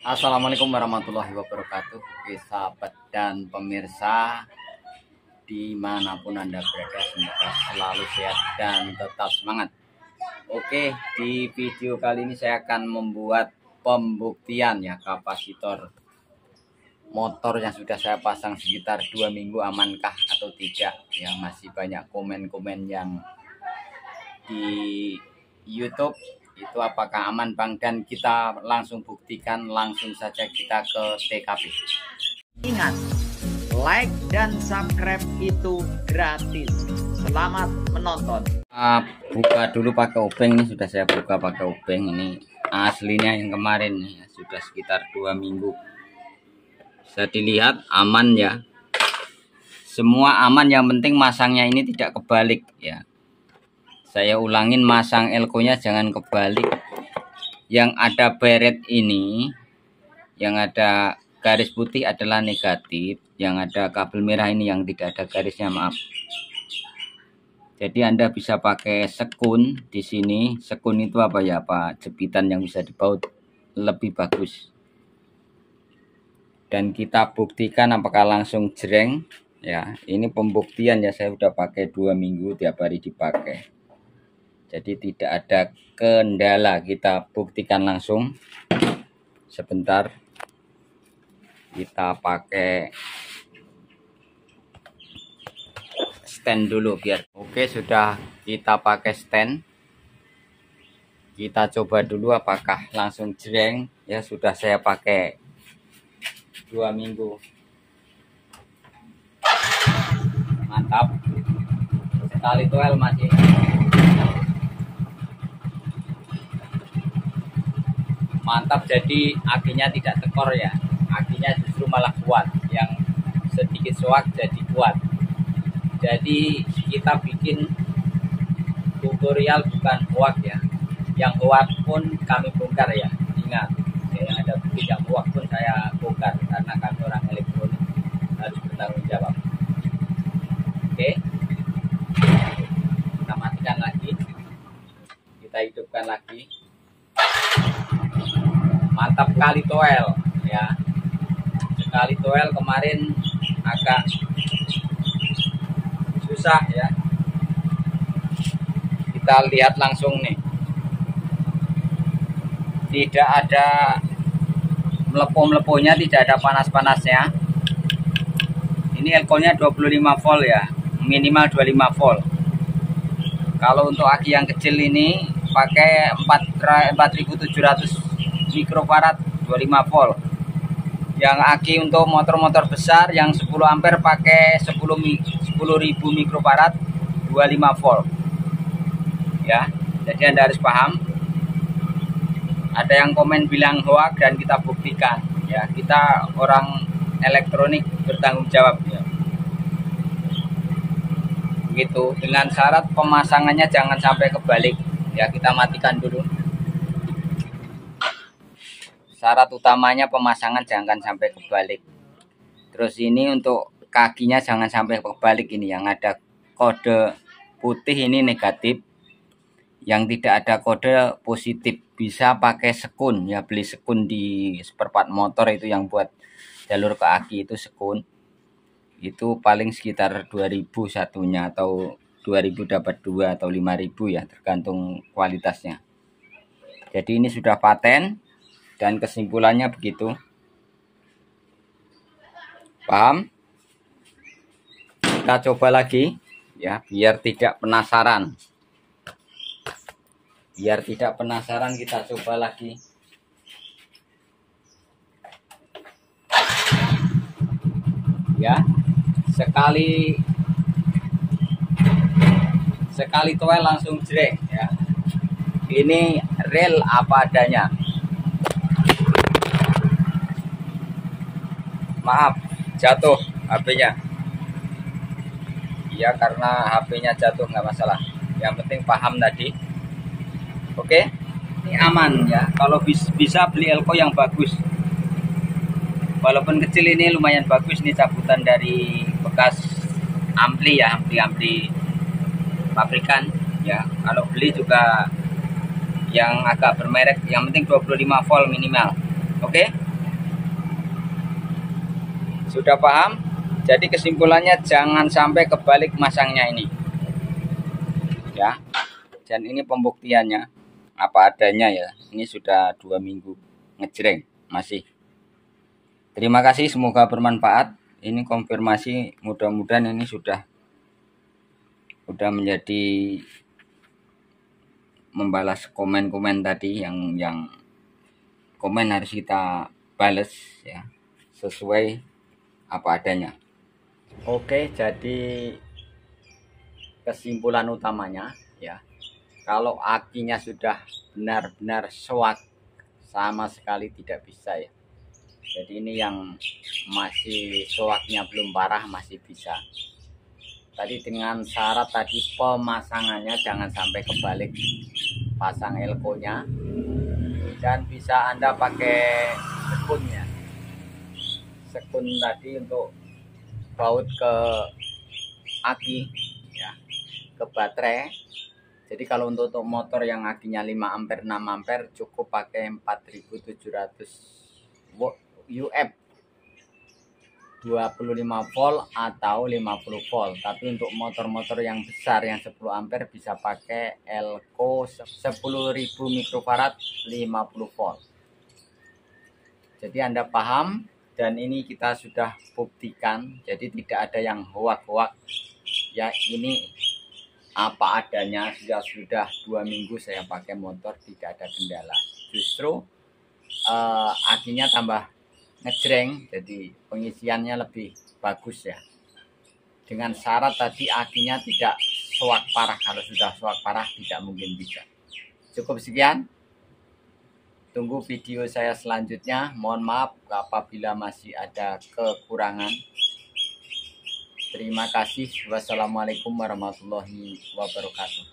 Assalamualaikum warahmatullahi wabarakatuh. Oke, sahabat dan pemirsa dimanapun Anda berada, semoga selalu sehat dan tetap semangat. Oke, di video kali ini saya akan membuat pembuktian ya kapasitor motor yang sudah saya pasang sekitar 2 minggu, amankah atau tidak ya. Masih banyak komen-komen yang di YouTube itu apakah aman Bang, dan kita langsung buktikan, langsung saja kita ke TKP. Ingat, like dan subscribe itu gratis. Selamat menonton. Buka dulu pakai obeng. Ini sudah saya buka pakai obeng. Ini aslinya yang kemarin nih, sudah sekitar 2 minggu. Bisa dilihat aman ya, semua aman, yang penting masangnya ini tidak kebalik ya. Saya ulangin, masang elko-nya jangan kebalik. Yang ada beret ini, yang ada garis putih adalah negatif. Yang ada kabel merah ini yang tidak ada garisnya, maaf. Jadi Anda bisa pakai sekun di sini. Sekun itu apa ya, Pak? Jepitan yang bisa dibaut, lebih bagus. Dan kita buktikan apakah langsung jreng ya. Ini pembuktian ya, saya udah pakai 2 minggu tiap hari dipakai. Jadi tidak ada kendala, kita buktikan langsung. Sebentar, kita pakai stand dulu biar. Oke, sudah kita pakai stand. Kita coba dulu apakah langsung jreng ya. Sudah saya pakai 2 minggu. Mantap. Sekali toel masih. Mantap, jadi akinya tidak tekor ya, akinya justru malah kuat, yang sedikit soak jadi kuat. Jadi kita bikin tutorial bukan hoak ya, yang hoak pun kami bongkar ya. Ingat, yang ada tidak hoak pun saya bongkar, karena kami orang elektronik harus bertanggung jawab. Oke, kita matikan lagi, kita hidupkan lagi. Mantap kali toel ya, sekali toel kemarin agak susah ya. Kita lihat langsung nih, tidak ada melepuh-melepuhnya, tidak ada panas-panasnya. Ini elko-nya 25 volt ya, minimal 25 volt. Kalau untuk aki yang kecil ini pakai 4700 mikrofarad 25 volt. Yang aki untuk motor-motor besar yang 10 ampere pakai 10.000 mikrofarad 25 volt. Ya, jadi Anda harus paham. Ada yang komen bilang hoax dan kita buktikan ya. Kita orang elektronik bertanggung jawab ya. Begitu, dengan syarat pemasangannya jangan sampai kebalik ya. Kita matikan dulu. Syarat utamanya pemasangan jangan sampai kebalik. Terus ini untuk kakinya jangan sampai kebalik, ini yang ada kode putih ini negatif, yang tidak ada kode positif. Bisa pakai sekun ya, beli sekun di spare motor itu yang buat jalur ke aki itu sekun. Itu paling sekitar 2000 satunya, atau 2000 dapat 2 atau 5000 ya, tergantung kualitasnya. Jadi ini sudah paten. Dan kesimpulannya begitu. Paham? Kita coba lagi ya, biar tidak penasaran. Biar tidak penasaran, kita coba lagi. Ya, sekali toel langsung jreng ya. Ini real apa adanya. Maaf, jatuh HP-nya. Iya, karena HP-nya jatuh nggak masalah. Yang penting paham tadi. Oke, ini aman ya. Kalau bisa beli elko yang bagus. Walaupun kecil ini lumayan bagus. Ini cabutan dari bekas ampli ya, ampli pabrikan ya. Kalau beli juga yang agak bermerek, yang penting 25 volt minimal. Oke. Sudah paham? Jadi kesimpulannya jangan sampai kebalik masangnya ini. Ya. Dan ini pembuktiannya apa adanya ya. Ini sudah 2 minggu ngejreng masih. Terima kasih, semoga bermanfaat. Ini konfirmasi, mudah-mudahan ini sudah menjadi membalas komen-komen tadi yang komen harus kita balas ya sesuai apa adanya. Oke, jadi kesimpulan utamanya ya, kalau akinya sudah benar-benar soak sama sekali tidak bisa ya. Jadi ini yang masih soaknya belum parah masih bisa. Tadi dengan syarat tadi pemasangannya jangan sampai kebalik, pasang elko-nya dan bisa Anda pakai sekunnya. Sekun tadi untuk baut ke aki ya, ke baterai. Jadi kalau untuk motor yang akinya 5 ampere 6 ampere cukup pakai 4700 UF 25 volt atau 50 volt. Tapi untuk motor-motor yang besar yang 10 ampere bisa pakai elko 10.000 mikrofarad 50 volt. Jadi Anda paham, dan ini kita sudah buktikan. Jadi tidak ada yang hoak-hoak ya, ini apa adanya. Sudah 2 minggu saya pakai motor tidak ada kendala, justru akinya tambah ngejreng, jadi pengisiannya lebih bagus ya. Dengan syarat tadi akinya tidak soak parah. Kalau sudah soak parah tidak mungkin bisa. Cukup sekian, tunggu video saya selanjutnya. Mohon maaf apabila masih ada kekurangan. Terima kasih. Wassalamualaikum warahmatullahi wabarakatuh.